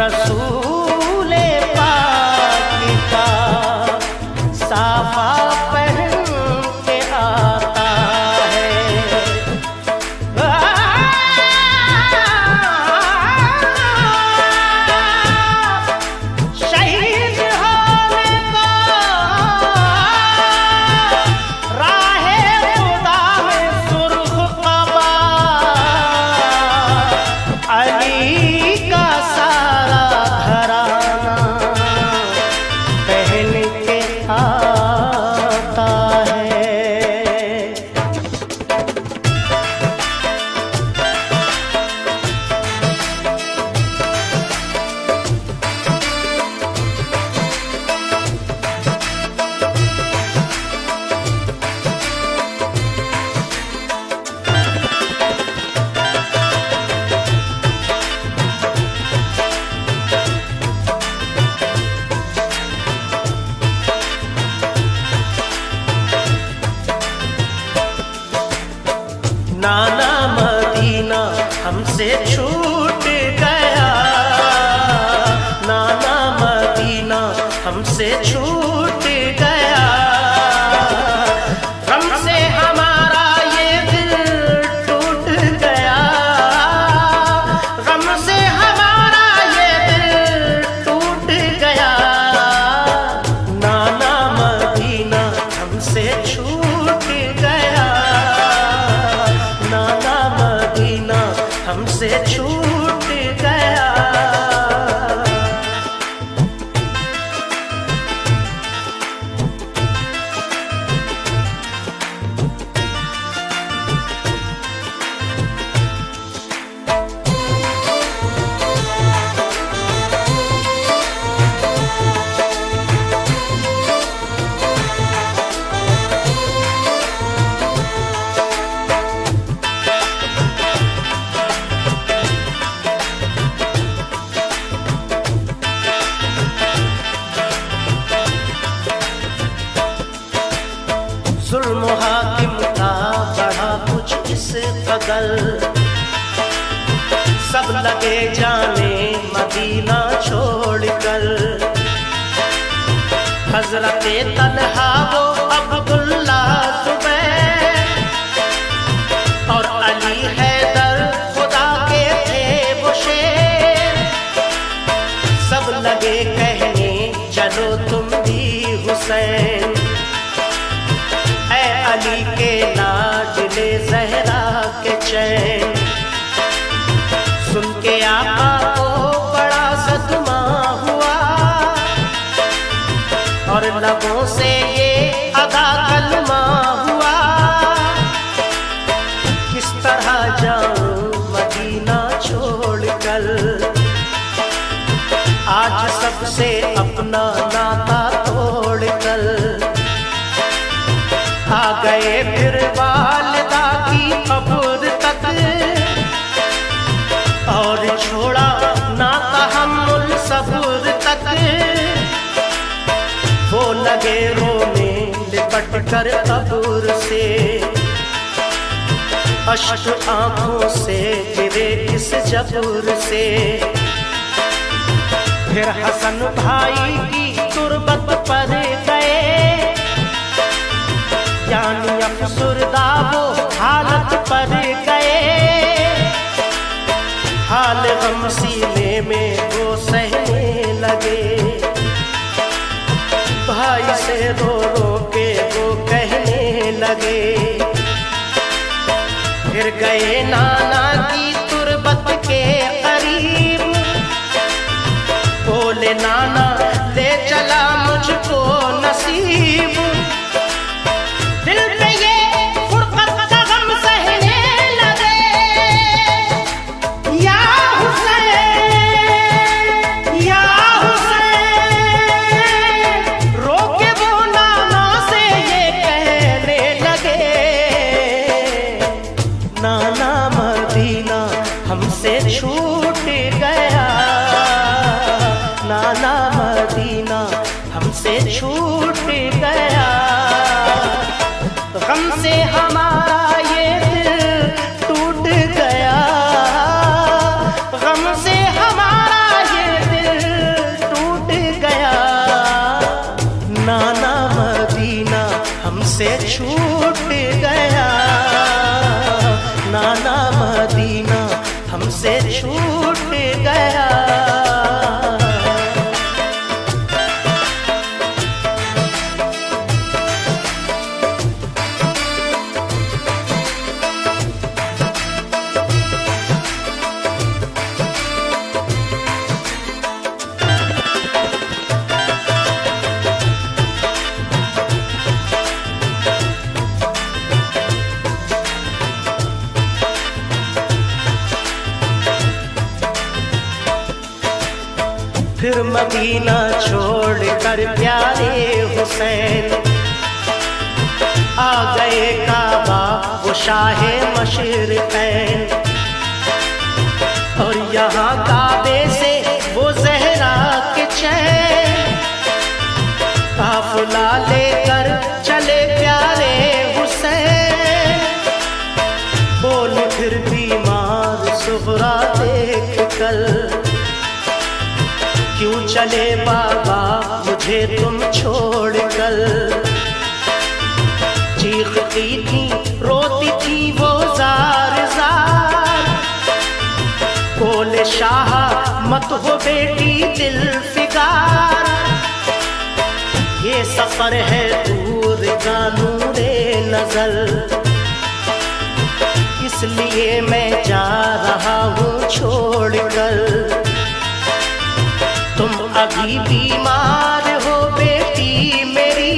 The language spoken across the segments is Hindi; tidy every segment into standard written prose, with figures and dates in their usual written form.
रसूले पाक का साफा पहन के आता है। शहीद होने को राहे खुदा में सुर्ख कबा अली का सारा घराना पहन के आता है। नाना मदीना हमसे छूट गया, नाना मदीना हमसे छूट गया। गम से हमारा ये दिल टूट गया, गम से हमारा ये दिल टूट गया। नाना मदीना हमसे छूट गया, नाना मदीना हमसे छूट गया। जुल्म हाकिम का बढ़ा कुछ इस कदर, सब लगे जाने मदीना छोड़कर। हजरते तन्हा वो अब्दुल्ला जुबैर और अली हैदर खुदा के थे वो शेर। सब लगे कहने चलो तुम भी हुसैन, अली के लाडले ज़हरा के चैन। सुन के आका को बड़ा सदमा हुआ और लबों से ये अदा कलमा हुआ। किस तरह जाऊं मदीना छोड़कर, आज सबसे अपना नाता तोड़कर। आ गए फिर वालिदा की कब्र तक और छोड़ा ना तहम्मुल सब्र तक। वो लगे रोने लिपट कर कब्र से, अश्क आंखों से गिरे इस जबर से। फिर हसन भाई की तुरबत पर गए, यानी अफसुरदा वो हालत पर गए। हाल गम सीने में वो सहने लगे, भाई से रो रो के वो कहने लगे। फिर गए नाना की तुरबत के करीब, बोले नाना ले चला मुझको नसीब। नाना मदीना हमसे छूट गया, नाना मदीना हमसे छूट गया। गम से हमारा ये दिल टूट गया, गम से हमारा ये दिल फिर मदीना छोड़ कर प्यारे हुसैन आ गए काबा वो शाहे मशरिक़ैन। और यहाँ काबे से वो ज़हरा के चैन काफिला लेकर चले प्यारे हुसैन। बोल फिर बीमार सुगरा देख कर क्यों चले बाबा मुझे तुम छोड़ कर। चीखती थी रोती थी वो जार जार बोले शाह मत हो बेटी दिल फिगार। ये सफर है दूर का नूरे नजर इसलिए मैं जा रहा हूँ छोड़ कर। तुम अभी बीमार हो बेटी मेरी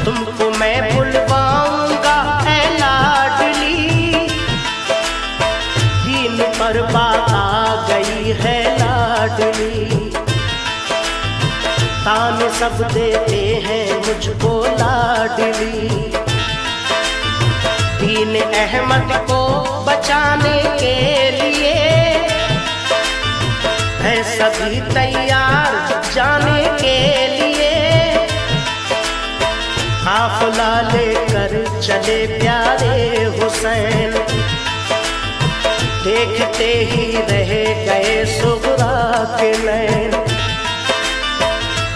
तुमको मैं बुलवाऊंगा ऐ लाडली। दीन पर बात आ गई है लाडली ताने सब देते हैं मुझको लाडली। दीन अहमद को बचाने के लिए है सभी तैयार जाने के लिए। काफिला लेकर चले प्यारे हुसैन देखते ही रह गए सुगरा के नैन।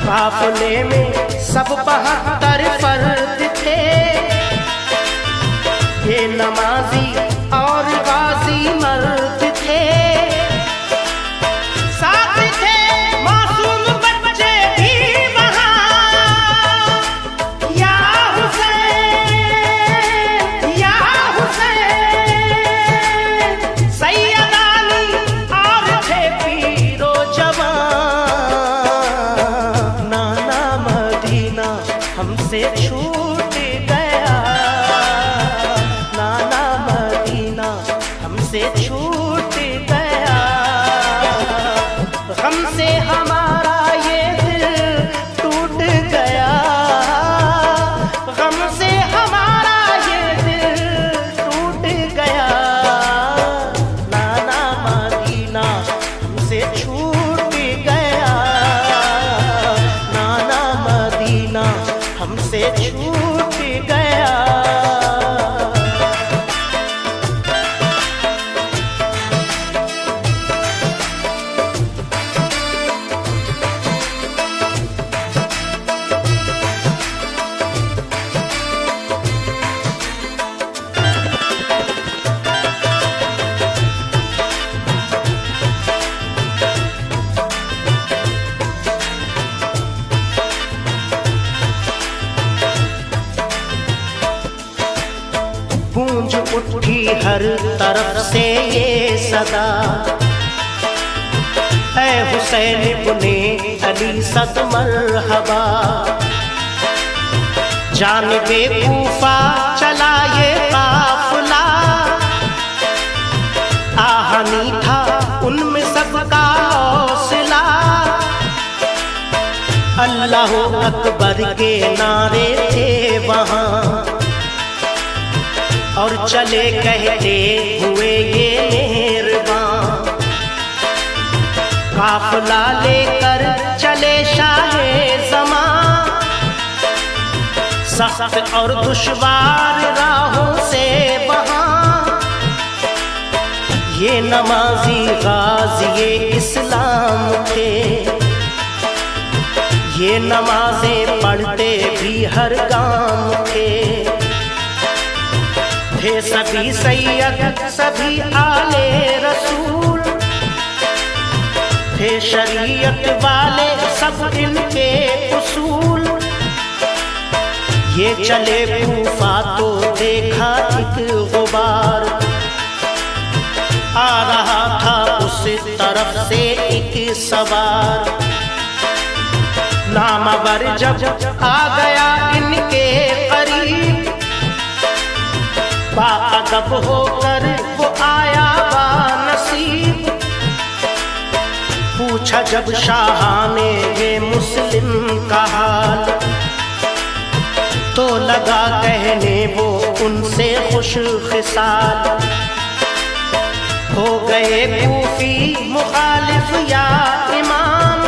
काफिले में सब 72 फर्द थे ये नमाजी और गाजी मर्द थे। साथ थे मासूम बच्चे भी वहाँ या हुसैन या हुसैन। सैयद अली और थे पीरो जवान। नाना मदीना हमसे छूट गया नाना मदीना हमसे छूट गया। हमसे हमारा ये दिल टूट गया हमसे हमारा ये दिल टूट गया। नाना मदीना हमसे छूट गया नाना मदीना हमसे छूट गया। गूंज उठी हर तरफ से ये सदा ऐ हुसैन इब्ने अली सद मरहबा। जानिबे कूफा चला ये काफिला आहनी था उनमें सबका हौसला। अल्लाह अकबर के नारे थे वहाँ और चले कहते हुए ये मेहरबान। काफिला लेकर चले शाहे ज़मां सख्त और दुश्वार राहों से वहाँ। ये नमाजी गाज़ी इस्लाम थे ये नमाजें पढ़ते भी हर गांव थे। थे सभी सैयद सभी आले रसूल थे शरीयत वाले सब इनके उसूल। ये चले कूफा तो देखा एक गुबार आ रहा था उस तरफ से एक सवार। नामवर जब आ गया इनके करीब बाअदब होकर वो आया बानसीब। पूछा जब शाह ने ये मुस्लिम का हाल, तो लगा कहने वो उनसे खुश खिसाल। हो गए कूफी मुखालिफ या इमाम,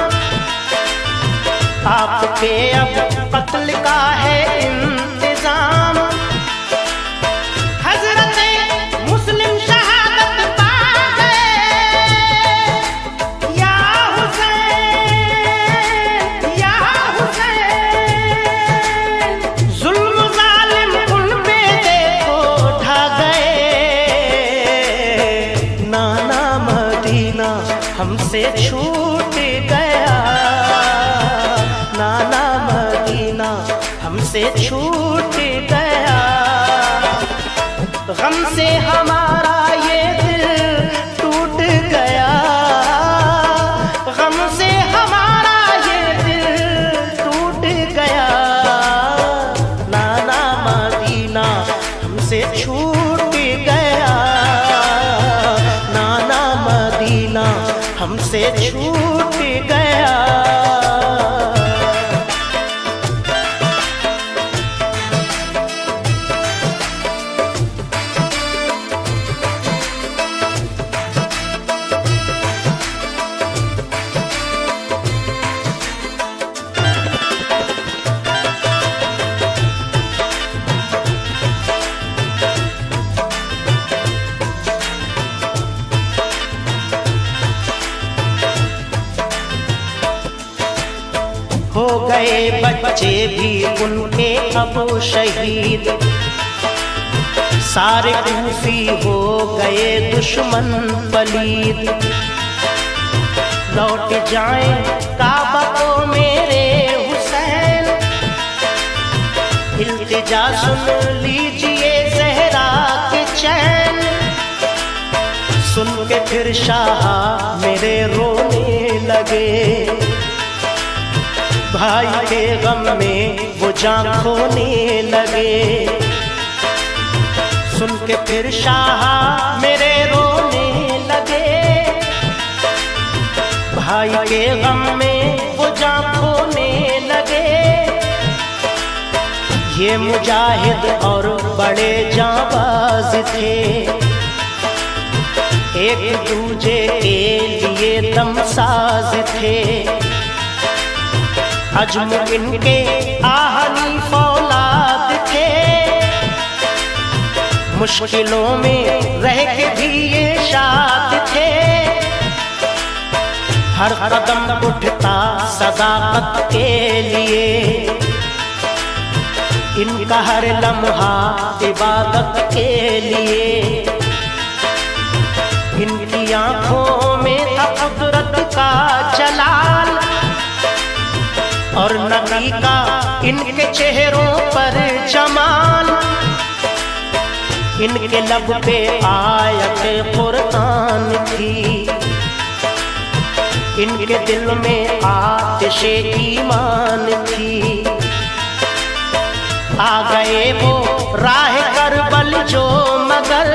आपके अब कत्ल का है इंतजाम। हजरत मुस्लिम शहादत पा गए, या हुसैन या हुसैन। जुल्म जालिम उन पे देखो ढा गए। नाना मदीना हमसे छूट गया, नाना मदीना हमसे छूट गया। गम से हमारा ये दिल टूट गया, गम से हमारा ये दिल टूट गया। नाना मदीना हमसे छूट गया, नाना मदीना हमसे छूट गया। हो गए बच्चे भी उनके अब शहीद, सारे कूफी हो गए दुश्मन पलीद। लौट जाएं काबा को मेरे हुसैन, इल्तिजा सुन लीजिए ज़हरा के चैन। सुन के फिर शाह मेरे रोने लगे, भाई के गम में वो जान खोने लगे। सुन के फिर शाह मेरे रोने लगे, भाई के गम में वो जान खोने लगे। ये मुजाहिद और बड़े जाबाज थे, एक दूजे के लिए दमसाज थे। अजम इनके आहनी फौलाद थे, मुश्किलों में रह के भी ये शाद थे। हर कदम उठता सदाकत के लिए, इनका हर लम्हा इबादत के लिए। इनकी आंखों में था कुदरत का जलाल, और नबी का इनके चेहरों पर जमाल। इनके लब पे आयत कुरान थी, इनके दिल में आतिशे ईमान थी। आ गए वो राह करबल जो मगर,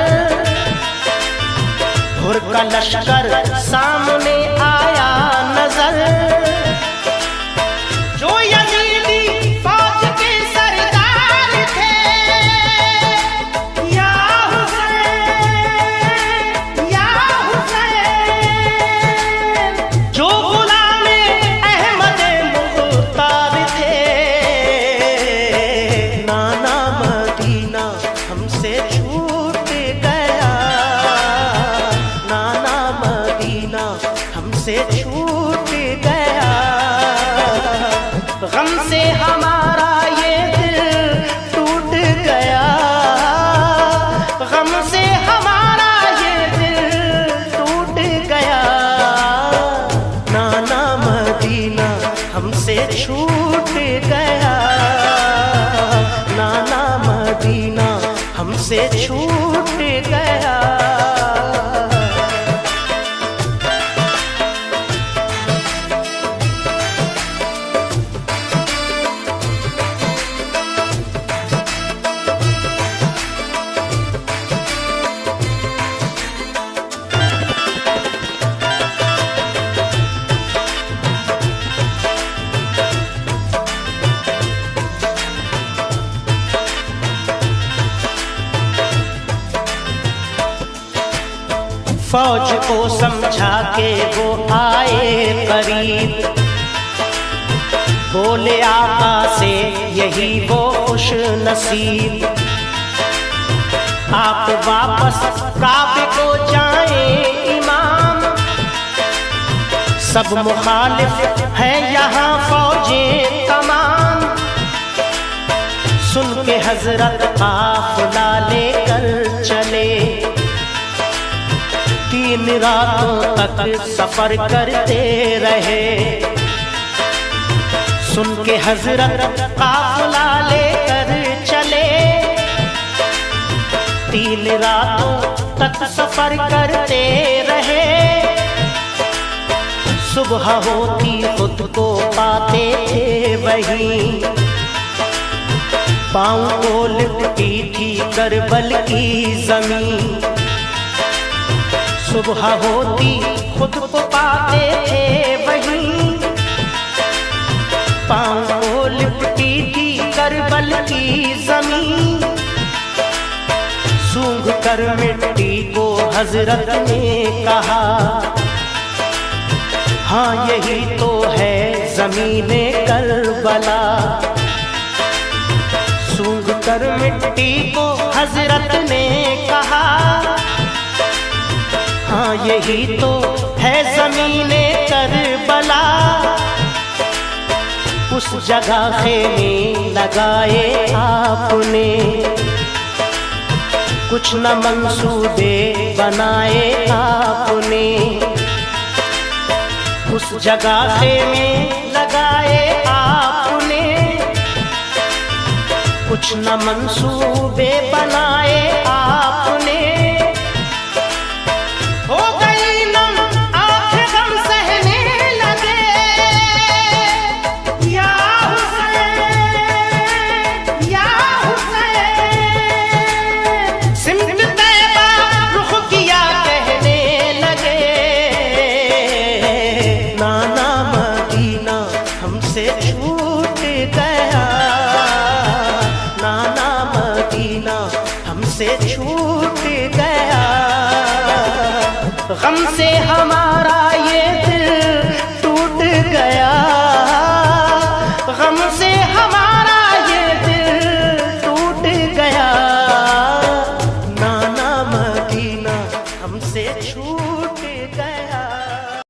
हुर का लश्कर सामने आया नजर। जो यजीदी फौज के सरदार थे, या हुसैन या हुसैन। जो गुलामे अहमद मुख्तार थे, नाना मदीना हमसे छूट गया, नाना मदीना हमसे छूट गया। गम से हमारा ये दिल टूट गया, गम से हमारा ये दिल टूट गया। नाना मदीना हमसे छूट गया, नाना मदीना हमसे छूट गया। को समझा के वो आए करीब, बोले आका से यही वो खुश नसीब, आप वापस काबे को जाएं इमाम, सब मुखालिफ है यहाँ फौजें तमाम। सुन के हजरत काफिला लेकर चले, 3 रातों तक सफर करते रहे। सुन के हजरत काफिला लेकर चले, 3 रातों तक सफर करते रहे। सुबह होती खुद को पाते थे वहीं, पाँव को लिपटी थी करबल की जमीन। सुबह होती खुद को पाते थे वहीं, पाँव को लिपटी थी करबल की जमीन। सूंघ कर मिट्टी को हजरत ने कहा, हाँ यही तो है ज़मीने करबला। सूंघ कर मिट्टी को हजरत ने कहा, हाँ यही तो है ज़मीने करबला। उस जगह खेमे लगाए आपने, कुछ न मंसूबे बनाए आपने। उस जगह खेमे लगाए आपने, कुछ न मंसूबे बनाए आपने। हो गई नम आंखें गम सहने लगे, या हुसैन या हुसैन। सिमत तैबा रुख किया कहने लगे, नाना मदीना हमसे छूट गया, नाना मदीना हमसे छूट गया। गम से हम